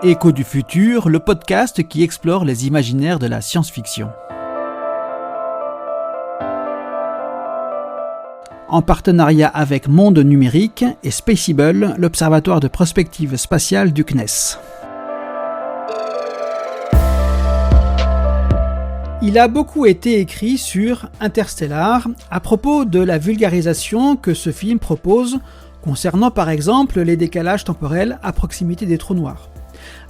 Écho du futur, le podcast qui explore les imaginaires de la science-fiction. En partenariat avec Monde Numérique et Spaceable, l'observatoire de prospective spatiale du CNES. Il a beaucoup été écrit sur Interstellar à propos de la vulgarisation que ce film propose concernant par exemple les décalages temporels à proximité des trous noirs.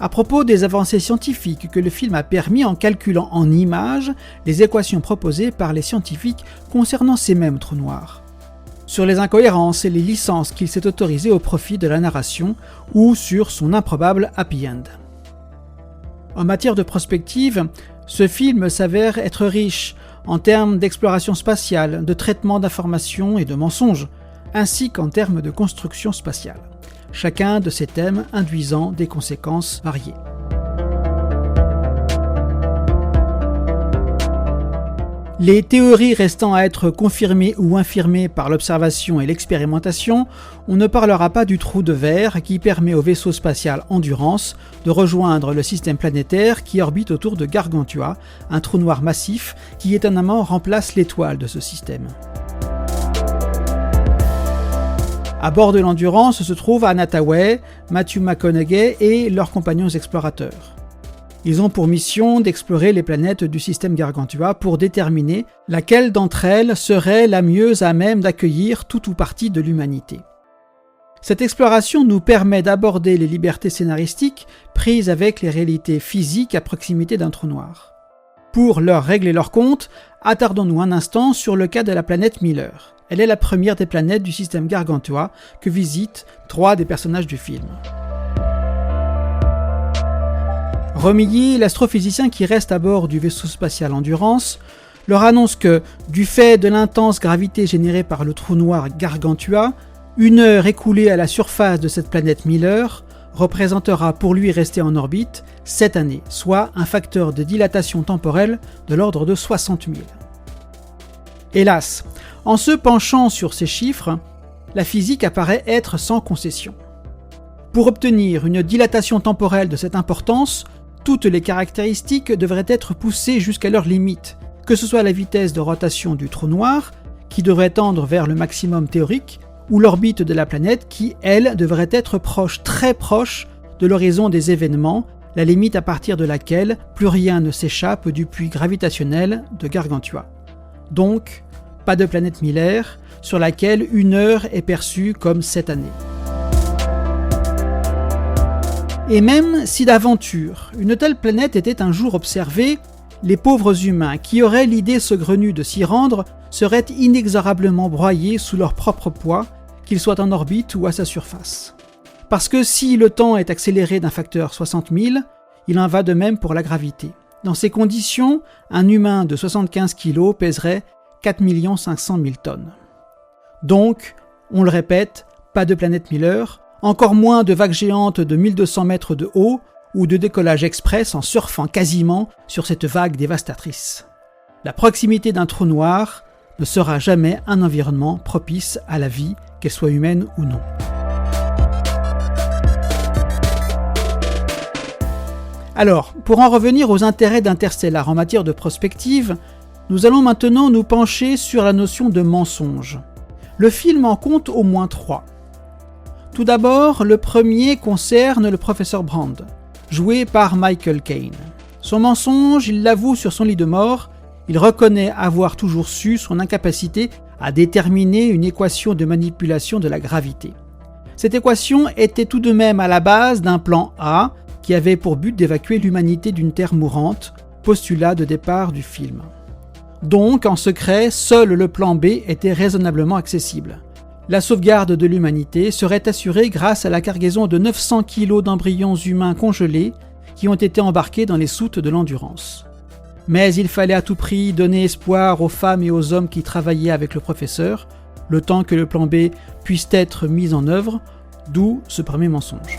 À propos des avancées scientifiques que le film a permis en calculant en images les équations proposées par les scientifiques concernant ces mêmes trous noirs. Sur les incohérences et les licences qu'il s'est autorisé au profit de la narration ou sur son improbable happy end. En matière de prospective, ce film s'avère être riche en termes d'exploration spatiale, de traitement d'informations et de mensonges, ainsi qu'en termes de construction spatiale. Chacun de ces thèmes induisant des conséquences variées. Les théories restant à être confirmées ou infirmées par l'observation et l'expérimentation, on ne parlera pas du trou de verre qui permet au vaisseau spatial Endurance de rejoindre le système planétaire qui orbite autour de Gargantua, un trou noir massif qui étonnamment remplace l'étoile de ce système. À bord de l'Endurance se trouvent Anna Tawai, Matthew McConaughey et leurs compagnons explorateurs. Ils ont pour mission d'explorer les planètes du système Gargantua pour déterminer laquelle d'entre elles serait la mieux à même d'accueillir tout ou partie de l'humanité. Cette exploration nous permet d'aborder les libertés scénaristiques prises avec les réalités physiques à proximité d'un trou noir. Pour leur régler leur compte, attardons-nous un instant sur le cas de la planète Miller. Elle est la première des planètes du système Gargantua que visitent 3 des personnages du film. Romilly, l'astrophysicien qui reste à bord du vaisseau spatial Endurance, leur annonce que, du fait de l'intense gravité générée par le trou noir Gargantua, 1 heure écoulée à la surface de cette planète Miller représentera pour lui rester en orbite 7 années, soit un facteur de dilatation temporelle de l'ordre de 60 000. Hélas, en se penchant sur ces chiffres, la physique apparaît être sans concession. Pour obtenir une dilatation temporelle de cette importance, toutes les caractéristiques devraient être poussées jusqu'à leur limite, que ce soit la vitesse de rotation du trou noir, qui devrait tendre vers le maximum théorique, ou l'orbite de la planète qui, elle, devrait être proche, très proche de l'horizon des événements, la limite à partir de laquelle plus rien ne s'échappe du puits gravitationnel de Gargantua. Donc, pas de planète Miller, sur laquelle 1 heure est perçue comme 7 années. Et même si d'aventure, une telle planète était un jour observée, les pauvres humains qui auraient l'idée saugrenue de s'y rendre seraient inexorablement broyés sous leur propre poids, qu'ils soient en orbite ou à sa surface. Parce que si le temps est accéléré d'un facteur 60 000, il en va de même pour la gravité. Dans ces conditions, un humain de 75 kg pèserait 4 500 000 tonnes. Donc, on le répète, pas de planète Miller, encore moins de vagues géantes de 1200 mètres de haut ou de décollage express en surfant quasiment sur cette vague dévastatrice. La proximité d'un trou noir ne sera jamais un environnement propice à la vie, qu'elle soit humaine ou non. Alors, pour en revenir aux intérêts d'Interstellar en matière de prospective, nous allons maintenant nous pencher sur la notion de mensonge. Le film en compte au moins 3. Tout d'abord, le premier concerne le professeur Brand, joué par Michael Caine. Son mensonge, il l'avoue sur son lit de mort, il reconnaît avoir toujours su son incapacité à déterminer une équation de manipulation de la gravité. Cette équation était tout de même à la base d'un plan A qui avait pour but d'évacuer l'humanité d'une Terre mourante, postulat de départ du film. Donc, en secret, seul le plan B était raisonnablement accessible. La sauvegarde de l'humanité serait assurée grâce à la cargaison de 900 kg d'embryons humains congelés qui ont été embarqués dans les soutes de l'Endurance. Mais il fallait à tout prix donner espoir aux femmes et aux hommes qui travaillaient avec le professeur, le temps que le plan B puisse être mis en œuvre, d'où ce premier mensonge.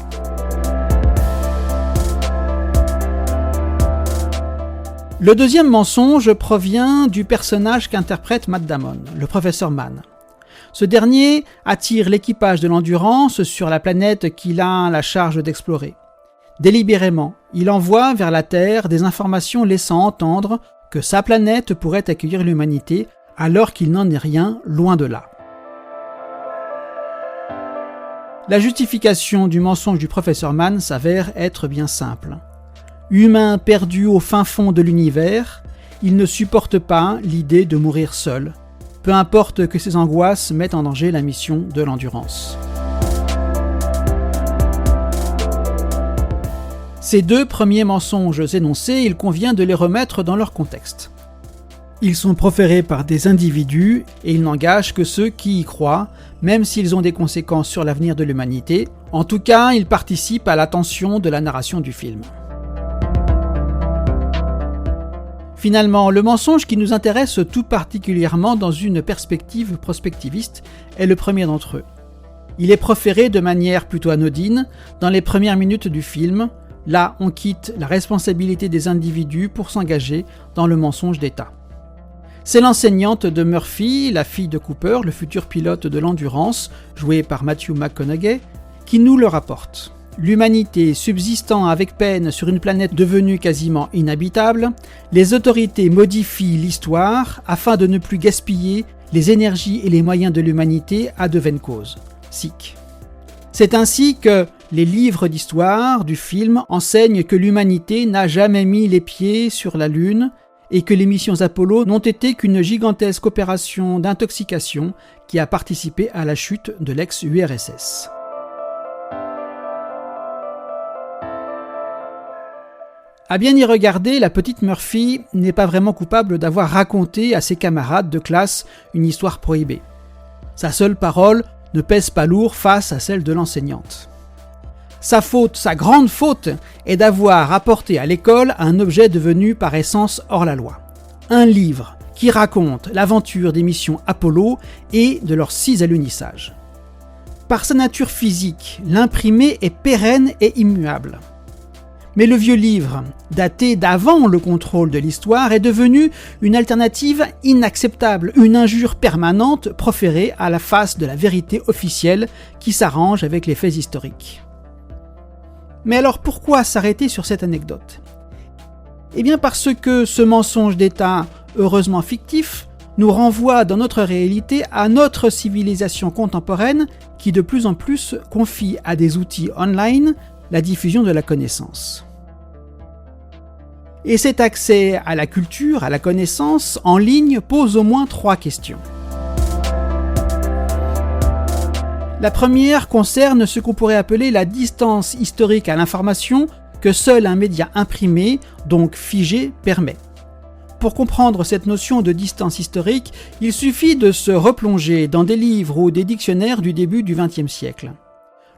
Le deuxième mensonge provient du personnage qu'interprète Matt Damon, le professeur Mann. Ce dernier attire l'équipage de l'Endurance sur la planète qu'il a la charge d'explorer. Délibérément, il envoie vers la Terre des informations laissant entendre que sa planète pourrait accueillir l'humanité alors qu'il n'en est rien, loin de là. La justification du mensonge du professeur Mann s'avère être bien simple. Humain perdu au fin fond de l'univers, il ne supporte pas l'idée de mourir seul, peu importe que ses angoisses mettent en danger la mission de l'endurance. Ces deux premiers mensonges énoncés, il convient de les remettre dans leur contexte. Ils sont proférés par des individus et ils n'engagent que ceux qui y croient, même s'ils ont des conséquences sur l'avenir de l'humanité. En tout cas, ils participent à l'attention de la narration du film. Finalement, le mensonge qui nous intéresse tout particulièrement dans une perspective prospectiviste est le premier d'entre eux. Il est proféré de manière plutôt anodine dans les premières minutes du film. Là, on quitte la responsabilité des individus pour s'engager dans le mensonge d'État. C'est l'enseignante de Murphy, la fille de Cooper, le futur pilote de l'Endurance, joué par Matthew McConaughey, qui nous le rapporte. L'humanité subsistant avec peine sur une planète devenue quasiment inhabitable, les autorités modifient l'histoire afin de ne plus gaspiller les énergies et les moyens de l'humanité à de vaines causes. Sic. C'est ainsi que les livres d'histoire du film enseignent que l'humanité n'a jamais mis les pieds sur la Lune et que les missions Apollo n'ont été qu'une gigantesque opération d'intoxication qui a participé à la chute de l'ex-URSS. À bien y regarder, la petite Murphy n'est pas vraiment coupable d'avoir raconté à ses camarades de classe une histoire prohibée. Sa seule parole ne pèse pas lourd face à celle de l'enseignante. Sa faute, sa grande faute, est d'avoir apporté à l'école un objet devenu par essence hors la loi. Un livre qui raconte l'aventure des missions Apollo et de leurs 6 alunisages. Par sa nature physique, l'imprimé est pérenne et immuable. Mais le vieux livre, daté d'avant le contrôle de l'histoire, est devenu une alternative inacceptable, une injure permanente proférée à la face de la vérité officielle qui s'arrange avec les faits historiques. Mais alors pourquoi s'arrêter sur cette anecdote ? Eh bien parce que ce mensonge d'État, heureusement fictif, nous renvoie dans notre réalité à notre civilisation contemporaine qui de plus en plus confie à des outils online la diffusion de la connaissance. Et cet accès à la culture, à la connaissance, en ligne pose au moins 3 questions. La première concerne ce qu'on pourrait appeler la distance historique à l'information que seul un média imprimé, donc figé, permet. Pour comprendre cette notion de distance historique, il suffit de se replonger dans des livres ou des dictionnaires du début du XXe siècle.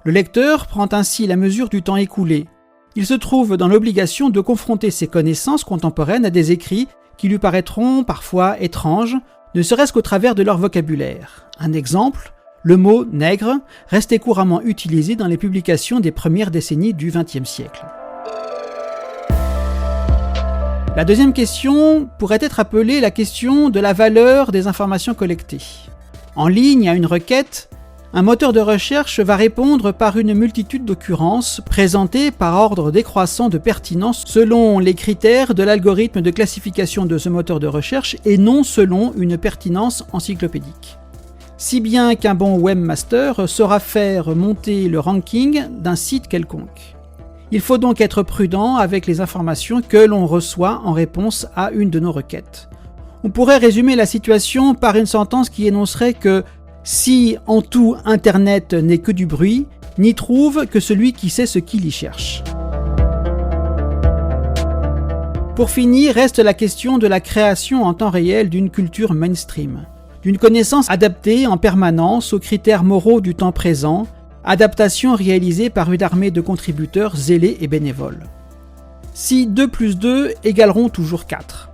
Le lecteur prend ainsi la mesure du temps écoulé. Il se trouve dans l'obligation de confronter ses connaissances contemporaines à des écrits qui lui paraîtront parfois étranges, ne serait-ce qu'au travers de leur vocabulaire. Un exemple, le mot « nègre » restait couramment utilisé dans les publications des premières décennies du XXe siècle. La deuxième question pourrait être appelée la question de la valeur des informations collectées. En ligne à une requête, un moteur de recherche va répondre par une multitude d'occurrences présentées par ordre décroissant de pertinence selon les critères de l'algorithme de classification de ce moteur de recherche et non selon une pertinence encyclopédique. Si bien qu'un bon webmaster saura faire monter le ranking d'un site quelconque. Il faut donc être prudent avec les informations que l'on reçoit en réponse à une de nos requêtes. On pourrait résumer la situation par une sentence qui énoncerait que si en tout Internet n'est que du bruit, n'y trouve que celui qui sait ce qu'il y cherche. Pour finir, reste la question de la création en temps réel d'une culture mainstream, d'une connaissance adaptée en permanence aux critères moraux du temps présent, adaptation réalisée par une armée de contributeurs zélés et bénévoles. Si 2 plus 2 égaleront toujours 4.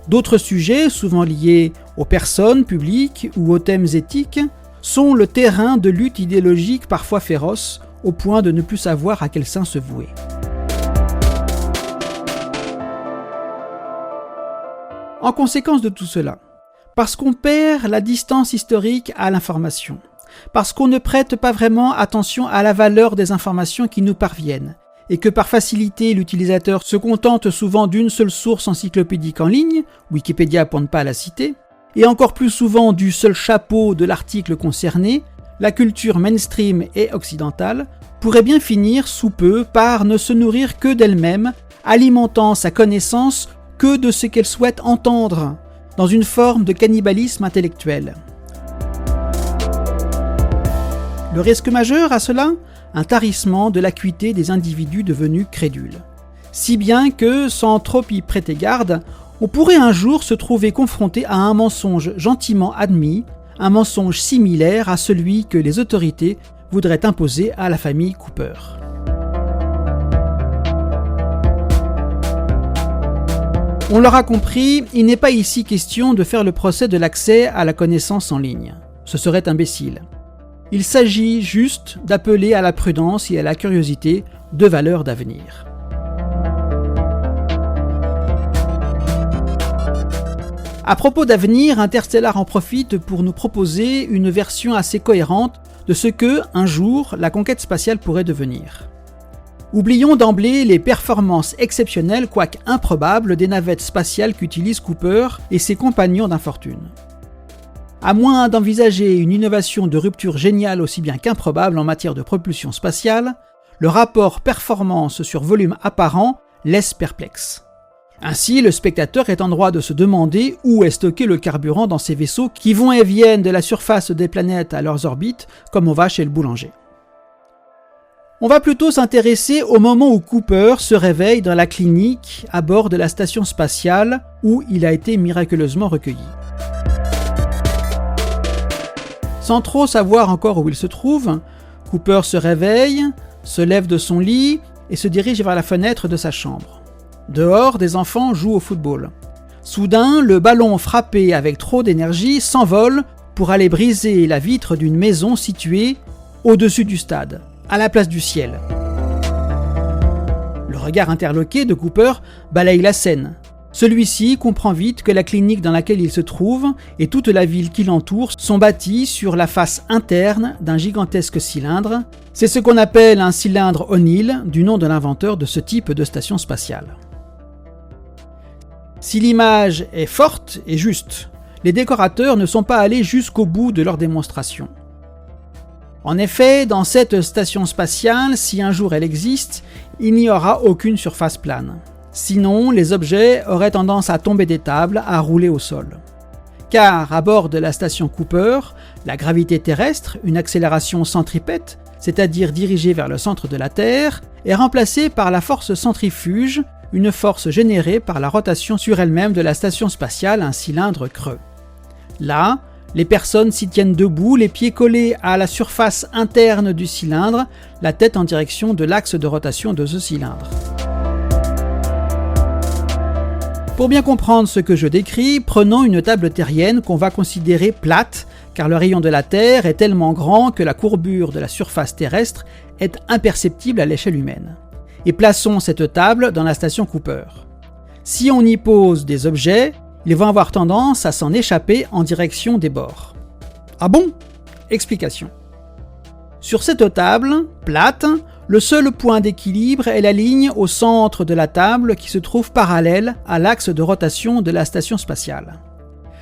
D'autres sujets, souvent liés aux personnes publiques ou aux thèmes éthiques, sont le terrain de luttes idéologiques parfois féroces, au point de ne plus savoir à quel sein se vouer. En conséquence de tout cela, parce qu'on perd la distance historique à l'information, parce qu'on ne prête pas vraiment attention à la valeur des informations qui nous parviennent, et que par facilité l'utilisateur se contente souvent d'une seule source encyclopédique en ligne, Wikipédia pour ne pas la citer, et encore plus souvent du seul chapeau de l'article concerné, la culture mainstream et occidentale pourrait bien finir sous peu par ne se nourrir que d'elle-même, alimentant sa connaissance que de ce qu'elle souhaite entendre, dans une forme de cannibalisme intellectuel. Le risque majeur à cela ? Un tarissement de l'acuité des individus devenus crédules. Si bien que, sans trop y prêter garde, on pourrait un jour se trouver confronté à un mensonge gentiment admis, un mensonge similaire à celui que les autorités voudraient imposer à la famille Cooper. On l'aura compris, il n'est pas ici question de faire le procès de l'accès à la connaissance en ligne. Ce serait imbécile. Il s'agit juste d'appeler à la prudence et à la curiosité, deux valeurs d'avenir. À propos d'avenir, Interstellar en profite pour nous proposer une version assez cohérente de ce que, un jour, la conquête spatiale pourrait devenir. Oublions d'emblée les performances exceptionnelles, quoique improbables, des navettes spatiales qu'utilisent Cooper et ses compagnons d'infortune. À moins d'envisager une innovation de rupture géniale aussi bien qu'improbable en matière de propulsion spatiale, le rapport performance sur volume apparent laisse perplexe. Ainsi, le spectateur est en droit de se demander où est stocké le carburant dans ces vaisseaux qui vont et viennent de la surface des planètes à leurs orbites, comme on va chez le boulanger. On va plutôt s'intéresser au moment où Cooper se réveille dans la clinique à bord de la station spatiale où il a été miraculeusement recueilli. Sans trop savoir encore où il se trouve, Cooper se réveille, se lève de son lit et se dirige vers la fenêtre de sa chambre. Dehors, des enfants jouent au football. Soudain, le ballon frappé avec trop d'énergie s'envole pour aller briser la vitre d'une maison située au-dessus du stade, à la place du ciel. Le regard interloqué de Cooper balaye la scène. Celui-ci comprend vite que la clinique dans laquelle il se trouve et toute la ville qui l'entoure sont bâties sur la face interne d'un gigantesque cylindre. C'est ce qu'on appelle un cylindre O'Neill, du nom de l'inventeur de ce type de station spatiale. Si l'image est forte et juste, les décorateurs ne sont pas allés jusqu'au bout de leur démonstration. En effet, dans cette station spatiale, si un jour elle existe, il n'y aura aucune surface plane. Sinon, les objets auraient tendance à tomber des tables, à rouler au sol. Car à bord de la station Cooper, la gravité terrestre, une accélération centripète, c'est-à-dire dirigée vers le centre de la Terre, est remplacée par la force centrifuge, une force générée par la rotation sur elle-même de la station spatiale, un cylindre creux. Là, les personnes s'y tiennent debout, les pieds collés à la surface interne du cylindre, la tête en direction de l'axe de rotation de ce cylindre. Pour bien comprendre ce que je décris, prenons une table terrienne qu'on va considérer plate, car le rayon de la Terre est tellement grand que la courbure de la surface terrestre est imperceptible à l'échelle humaine. Et plaçons cette table dans la station Cooper. Si on y pose des objets, ils vont avoir tendance à s'en échapper en direction des bords. Ah bon ? Explication. Sur cette table, plate, le seul point d'équilibre est la ligne au centre de la table qui se trouve parallèle à l'axe de rotation de la station spatiale.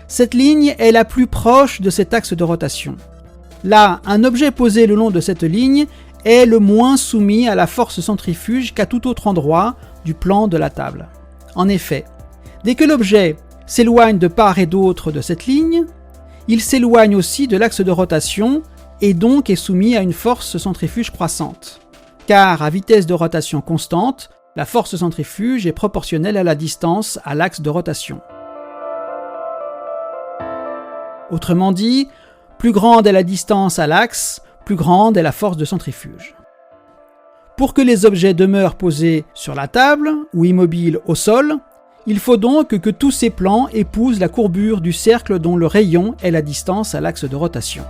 Cette ligne est la plus proche de cet axe de rotation. Là, un objet posé le long de cette ligne est le moins soumis à la force centrifuge qu'à tout autre endroit du plan de la table. En effet, dès que l'objet s'éloigne de part et d'autre de cette ligne, il s'éloigne aussi de l'axe de rotation et donc est soumis à une force centrifuge croissante. Car à vitesse de rotation constante, la force centrifuge est proportionnelle à la distance à l'axe de rotation. Autrement dit, plus grande est la distance à l'axe, plus grande est la force de centrifuge. Pour que les objets demeurent posés sur la table ou immobiles au sol, il faut donc que tous ces plans épousent la courbure du cercle dont le rayon est la distance à l'axe de rotation.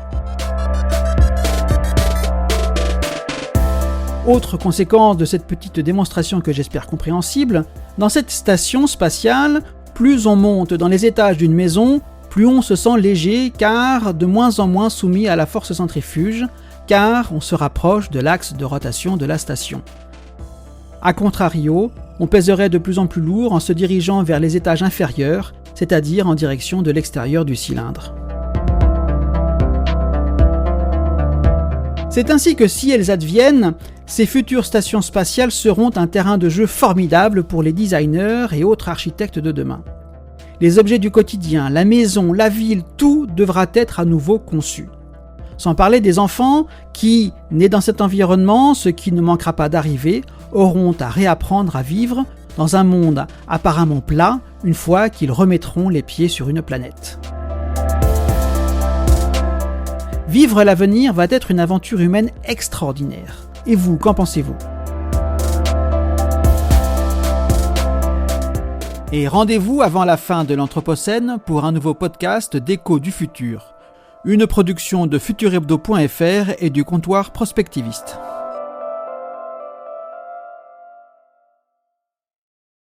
Autre conséquence de cette petite démonstration que j'espère compréhensible, dans cette station spatiale, plus on monte dans les étages d'une maison, plus on se sent léger car de moins en moins soumis à la force centrifuge, car on se rapproche de l'axe de rotation de la station. A contrario, on pèserait de plus en plus lourd en se dirigeant vers les étages inférieurs, c'est-à-dire en direction de l'extérieur du cylindre. C'est ainsi que si elles adviennent, ces futures stations spatiales seront un terrain de jeu formidable pour les designers et autres architectes de demain. Les objets du quotidien, la maison, la ville, tout devra être à nouveau conçu. Sans parler des enfants qui, nés dans cet environnement, ce qui ne manquera pas d'arriver, auront à réapprendre à vivre dans un monde apparemment plat une fois qu'ils remettront les pieds sur une planète. Vivre l'avenir va être une aventure humaine extraordinaire. Et vous, qu'en pensez-vous ? Et rendez-vous avant la fin de l'Anthropocène pour un nouveau podcast d'Écho du futur. Une production de futurhebdo.fr et du comptoir prospectiviste.